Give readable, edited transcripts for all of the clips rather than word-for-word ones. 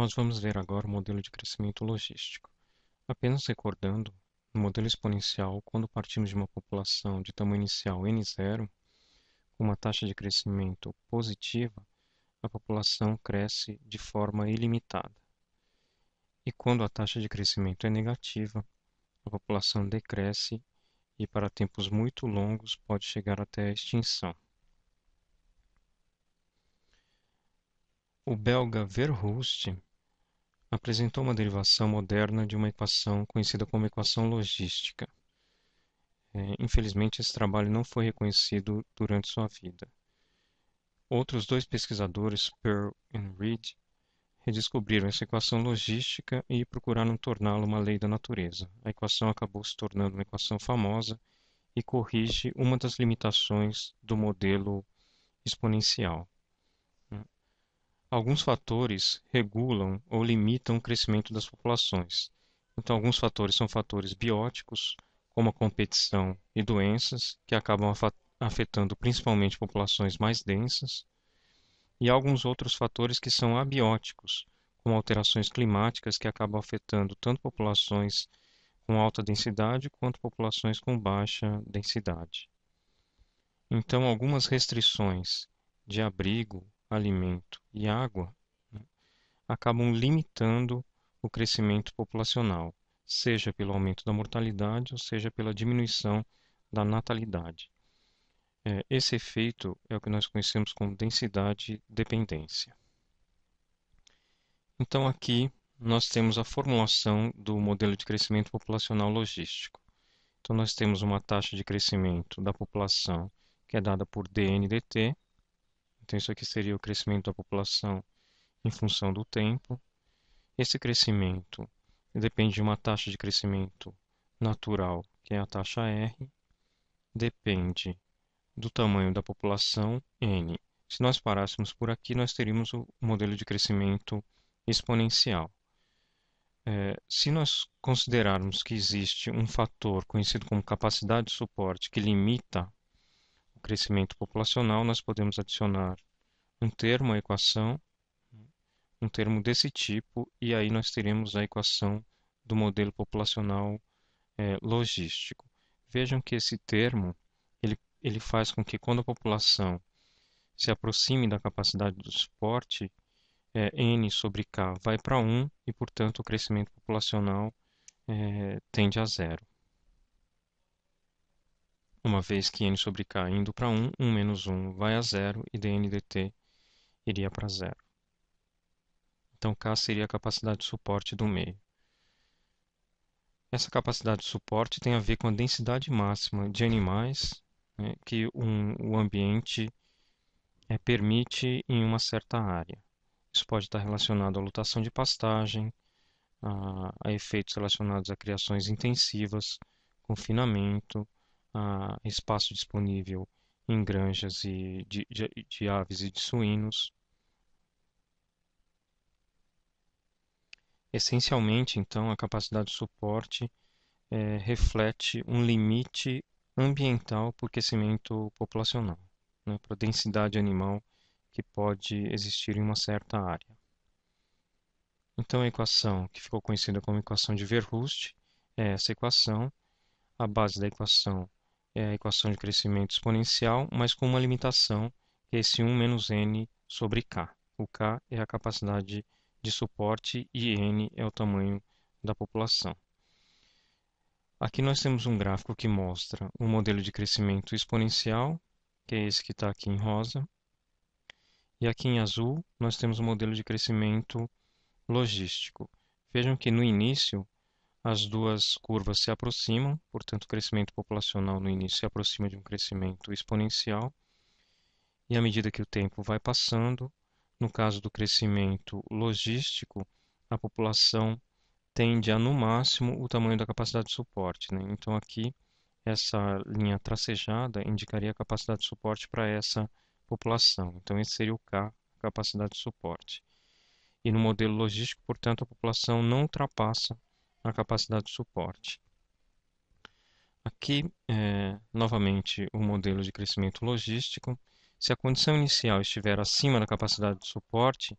Nós vamos ver agora o modelo de crescimento logístico. Apenas recordando, no modelo exponencial, quando partimos de uma população de tamanho inicial n0, com uma taxa de crescimento positiva, a população cresce de forma ilimitada. E quando a taxa de crescimento é negativa, a população decresce e, para tempos muito longos, pode chegar até a extinção. O belga Verhulst apresentou uma derivação moderna de uma equação conhecida como equação logística. Infelizmente, esse trabalho não foi reconhecido durante sua vida. Outros dois pesquisadores, Pearl e Reed, redescobriram essa equação logística e procuraram torná-la uma lei da natureza. A equação acabou se tornando uma equação famosa e corrige uma das limitações do modelo exponencial. Alguns fatores regulam ou limitam o crescimento das populações. Então, alguns fatores são fatores bióticos, como a competição e doenças, que acabam afetando principalmente populações mais densas, e alguns outros fatores que são abióticos, como alterações climáticas, que acabam afetando tanto populações com alta densidade quanto populações com baixa densidade. Então, algumas restrições de abrigo, alimento e água, né, acabam limitando o crescimento populacional, seja pelo aumento da mortalidade ou seja pela diminuição da natalidade. Esse efeito é o que nós conhecemos como densidade-dependência. Então, aqui nós temos a formulação do modelo de crescimento populacional logístico. Então, nós temos uma taxa de crescimento da população que é dada por dN/dt. Então, isso aqui seria o crescimento da população em função do tempo. Esse crescimento depende de uma taxa de crescimento natural, que é a taxa R, depende do tamanho da população, n. Se nós parássemos por aqui, nós teríamos o modelo de crescimento exponencial. Se nós considerarmos que existe um fator conhecido como capacidade de suporte que limita o crescimento populacional, nós podemos adicionar um termo à equação, um termo desse tipo, e aí nós teremos a equação do modelo populacional logístico. Vejam que esse termo ele faz com que quando a população se aproxime da capacidade do suporte, n sobre k vai para 1 e, portanto, o crescimento populacional tende a zero. Uma vez que n sobre k indo para 1, 1 menos 1 vai a zero e dn dt iria para zero. Então, k seria a capacidade de suporte do meio. Essa capacidade de suporte tem a ver com a densidade máxima de animais, né, que o ambiente permite em uma certa área. Isso pode estar relacionado à lotação de pastagem, a efeitos relacionados a criações intensivas, confinamento, a espaço disponível em granjas de aves e de suínos. Essencialmente, então, a capacidade de suporte reflete um limite ambiental para o crescimento populacional, né, para a densidade animal que pode existir em uma certa área. Então, a equação que ficou conhecida como equação de Verhulst é essa equação. A base da equação é a equação de crescimento exponencial, mas com uma limitação, que é esse 1 menos n sobre k. O k é a capacidade de suporte e n é o tamanho da população. Aqui nós temos um gráfico que mostra o modelo de crescimento exponencial, que é esse que está aqui em rosa. E aqui em azul nós temos o modelo de crescimento logístico. Vejam que no início as duas curvas se aproximam, portanto o crescimento populacional no início se aproxima de um crescimento exponencial. E à medida que o tempo vai passando, no caso do crescimento logístico, a população tende a, no máximo, o tamanho da capacidade de suporte, né? Então aqui, essa linha tracejada indicaria a capacidade de suporte para essa população. Então esse seria o K, a capacidade de suporte. E no modelo logístico, portanto, a população não ultrapassa a capacidade de suporte. Aqui, novamente, o modelo de crescimento logístico. Se a condição inicial estiver acima da capacidade de suporte,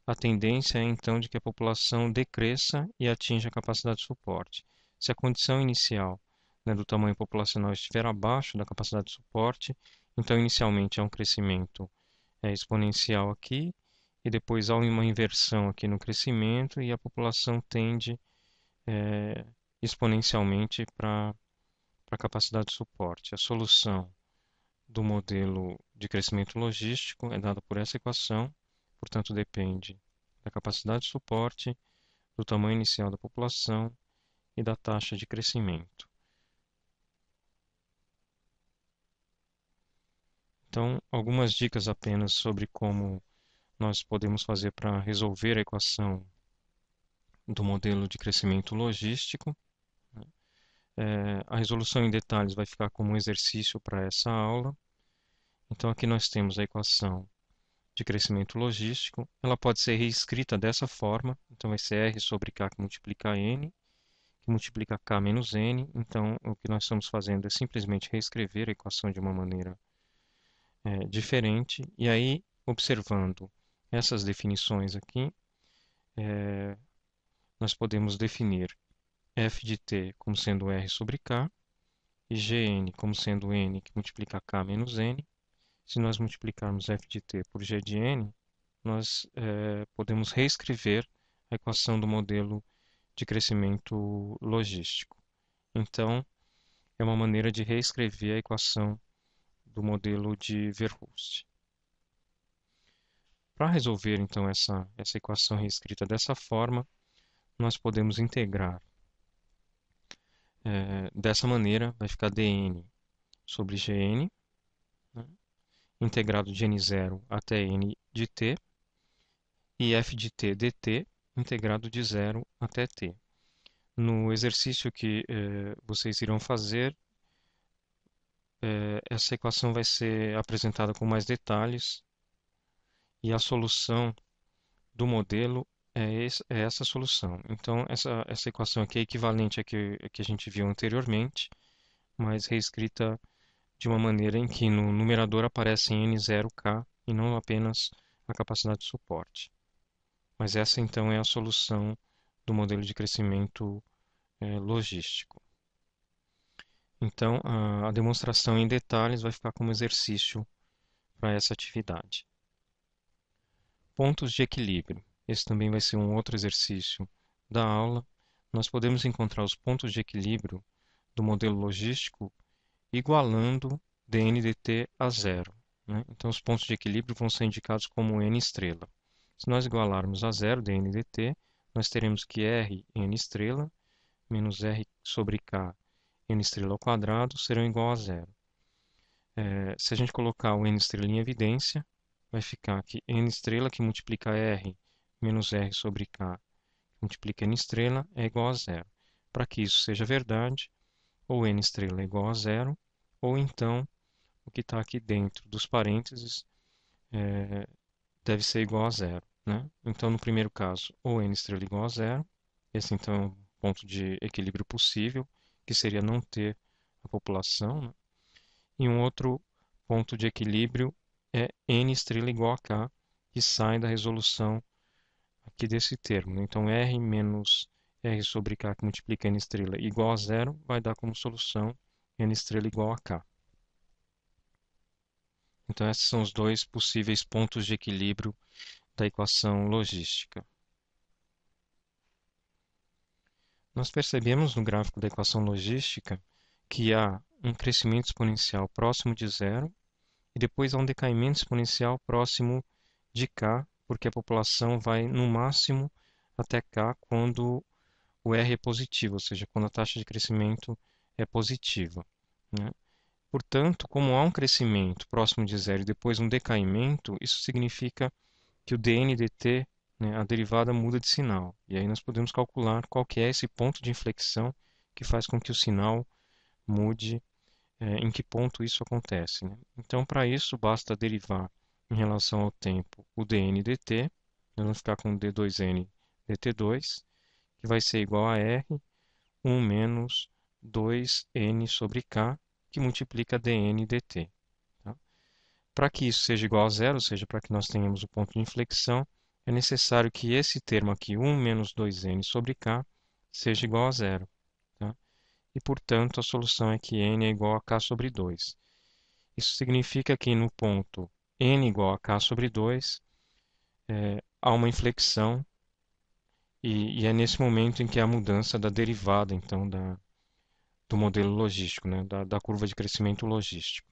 a tendência é então de que a população decresça e atinja a capacidade de suporte. Se a condição inicial, né, do tamanho populacional estiver abaixo da capacidade de suporte, então inicialmente há um crescimento exponencial aqui, e depois há uma inversão aqui no crescimento e a população tende exponencialmente para a capacidade de suporte. A solução do modelo de crescimento logístico é dada por essa equação, portanto depende da capacidade de suporte, do tamanho inicial da população e da taxa de crescimento. Então, algumas dicas apenas sobre como nós podemos fazer para resolver a equação do modelo de crescimento logístico. A resolução em detalhes vai ficar como um exercício para essa aula. Então, aqui nós temos a equação de crescimento logístico. Ela pode ser reescrita dessa forma. Então, vai ser R sobre K que multiplica N, que multiplica K menos N. Então, o que nós estamos fazendo é simplesmente reescrever a equação de uma maneira diferente. E aí, observando essas definições aqui, nós podemos definir f de t como sendo R sobre K e Gn como sendo N que multiplica K menos N. Se nós multiplicarmos f de t por g de n, nós podemos reescrever a equação do modelo de crescimento logístico. Então, é uma maneira de reescrever a equação do modelo de Verhulst. Para resolver, então, essa equação reescrita dessa forma, nós podemos integrar dessa maneira, vai ficar dn sobre gn, né, integrado de n0 até n de t, e f de t dt, integrado de 0 até t. No exercício que vocês irão fazer, essa equação vai ser apresentada com mais detalhes e a solução do modelo é essa solução. Então, essa equação aqui é equivalente à que a gente viu anteriormente, mas reescrita de uma maneira em que no numerador aparece N0K e não apenas a capacidade de suporte. Mas essa então é a solução do modelo de crescimento logístico. Então, a demonstração em detalhes vai ficar como exercício para essa atividade. Pontos de equilíbrio. Esse também vai ser um outro exercício da aula. Nós podemos encontrar os pontos de equilíbrio do modelo logístico igualando dn dt a zero, né? Então, os pontos de equilíbrio vão ser indicados como n estrela. Se nós igualarmos a zero dn dt, nós teremos que r n estrela menos r sobre k n estrela ao quadrado serão igual a zero. Se a gente colocar o n estrela em evidência, vai ficar que n estrela que multiplica r menos r sobre k que multiplica n estrela é igual a zero. Para que isso seja verdade, ou n estrela é igual a zero, ou então o que está aqui dentro dos parênteses deve ser igual a zero, né? Então, no primeiro caso, ou n estrela é igual a zero, esse então é um ponto de equilíbrio possível, que seria não ter a população, né? E um outro ponto de equilíbrio é n estrela igual a k, que sai da resolução aqui desse termo. Então, r menos r sobre k que multiplica n estrela igual a zero vai dar como solução n estrela igual a k. Então, esses são os dois possíveis pontos de equilíbrio da equação logística. Nós percebemos no gráfico da equação logística que há um crescimento exponencial próximo de zero e depois há um decaimento exponencial próximo de k, porque a população vai no máximo até k quando o R é positivo, ou seja, quando a taxa de crescimento é positiva, né? Portanto, como há um crescimento próximo de zero e depois um decaimento, isso significa que o dn dt, né, a derivada muda de sinal. E aí nós podemos calcular qual que é esse ponto de inflexão que faz com que o sinal mude, em que ponto isso acontece, né? Então, para isso, basta derivar em relação ao tempo o dn dt, nós vamos ficar com d2n dt2, que vai ser igual a R 1 menos 2n sobre k, que multiplica dn dt. Tá? Para que isso seja igual a zero, ou seja, para que nós tenhamos o ponto de inflexão, é necessário que esse termo aqui, 1 menos 2n sobre k, seja igual a zero. Tá? E, portanto, a solução é que n é igual a k sobre 2. Isso significa que no ponto n igual a k sobre 2, há uma inflexão e é nesse momento em que há a mudança da derivada, então, do modelo logístico, né? da curva de crescimento logístico.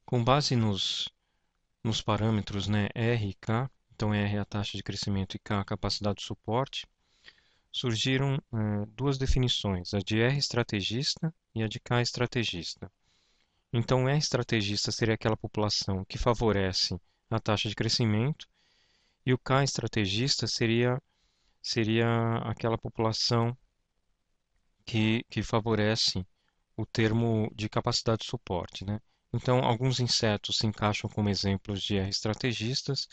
Com base nos parâmetros, né, R e K, então R é a taxa de crescimento e K a capacidade de suporte, surgiram duas definições, a de R estrategista e a de K estrategista. Então, R estrategista seria aquela população que favorece a taxa de crescimento e o K estrategista seria aquela população que favorece o termo de capacidade de suporte, né? Então, alguns insetos se encaixam como exemplos de R estrategistas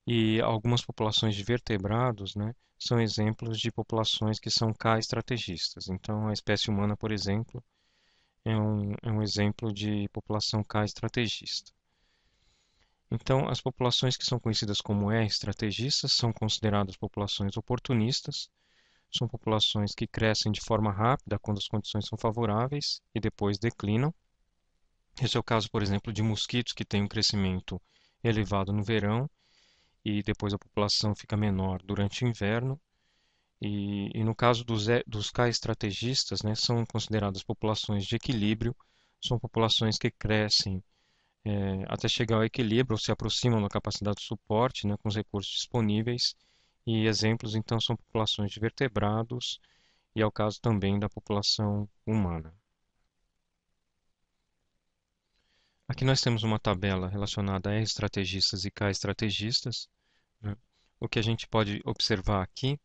e algumas populações de vertebrados, né, são exemplos de populações que são K estrategistas. Então, a espécie humana, por exemplo, é um exemplo de população K estrategista. Então, as populações que são conhecidas como R estrategistas são consideradas populações oportunistas, são populações que crescem de forma rápida quando as condições são favoráveis e depois declinam. Esse é o caso, por exemplo, de mosquitos que têm um crescimento elevado no verão e depois a população fica menor durante o inverno. E no caso dos K estrategistas, né, são consideradas populações de equilíbrio, são populações que crescem até chegar ao equilíbrio ou se aproximam da capacidade de suporte, né, com os recursos disponíveis. E exemplos, então, são populações de vertebrados e é o caso também da população humana. Aqui nós temos uma tabela relacionada a R estrategistas e K estrategistas, né? O que a gente pode observar aqui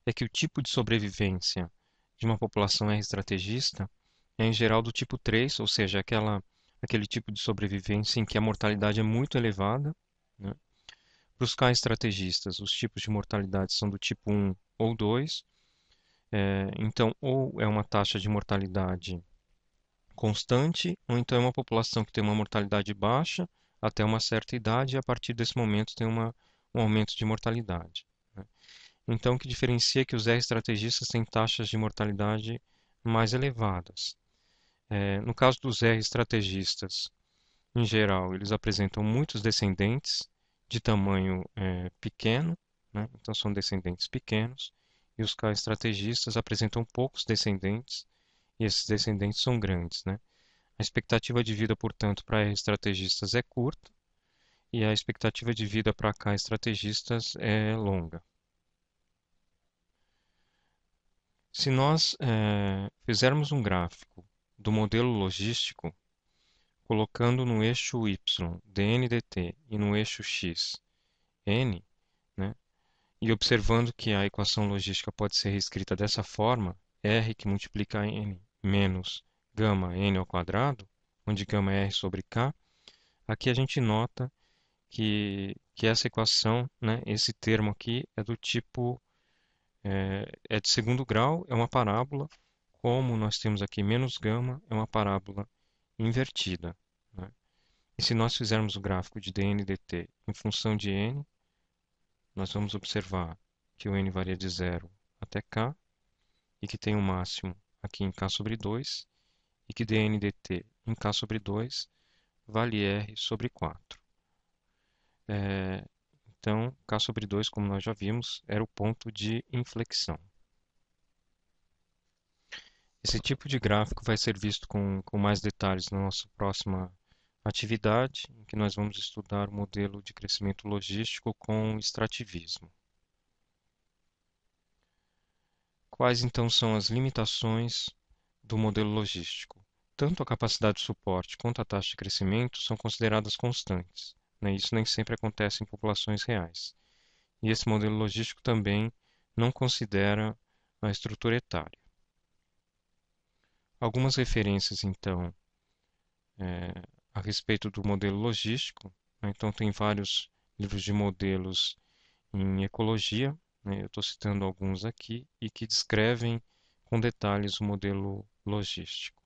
é que o tipo de sobrevivência de uma população R estrategista é em geral do tipo 3, ou seja, aquele tipo de sobrevivência em que a mortalidade é muito elevada, né? Para os K estrategistas, os tipos de mortalidade são do tipo 1 ou 2, então ou é uma taxa de mortalidade constante, ou então é uma população que tem uma mortalidade baixa até uma certa idade e a partir desse momento tem um aumento de mortalidade, né? Então, o que diferencia é que os R estrategistas têm taxas de mortalidade mais elevadas. No caso dos R estrategistas, em geral, eles apresentam muitos descendentes de tamanho pequeno, né? Então são descendentes pequenos, e os K estrategistas apresentam poucos descendentes, e esses descendentes são grandes, né? A expectativa de vida, portanto, para R estrategistas é curta, e a expectativa de vida para K estrategistas é longa. Se nós fizermos um gráfico do modelo logístico, colocando no eixo y dn dt e no eixo x n, né, e observando que a equação logística pode ser reescrita dessa forma, r que multiplica n menos gama n ao quadrado, onde gama é r sobre k, aqui a gente nota que essa equação, né, esse termo aqui é do tipo de segundo grau, é uma parábola, como nós temos aqui menos gama, é uma parábola invertida, né? E se nós fizermos o gráfico de dn dt em função de n, nós vamos observar que o n varia de 0 até k, e que tem um máximo aqui em k sobre 2, e que dn dt em k sobre 2 vale r sobre 4. Então, k sobre 2, como nós já vimos, era o ponto de inflexão. Esse tipo de gráfico vai ser visto com mais detalhes na nossa próxima atividade, em que nós vamos estudar o modelo de crescimento logístico com extrativismo. Quais então são as limitações do modelo logístico? Tanto a capacidade de suporte quanto a taxa de crescimento são consideradas constantes, né? Isso nem sempre acontece em populações reais. E esse modelo logístico também não considera a estrutura etária. Algumas referências, então, a respeito do modelo logístico, né? Então, tem vários livros de modelos em ecologia, né? Eu estou citando alguns aqui, e que descrevem com detalhes o modelo logístico.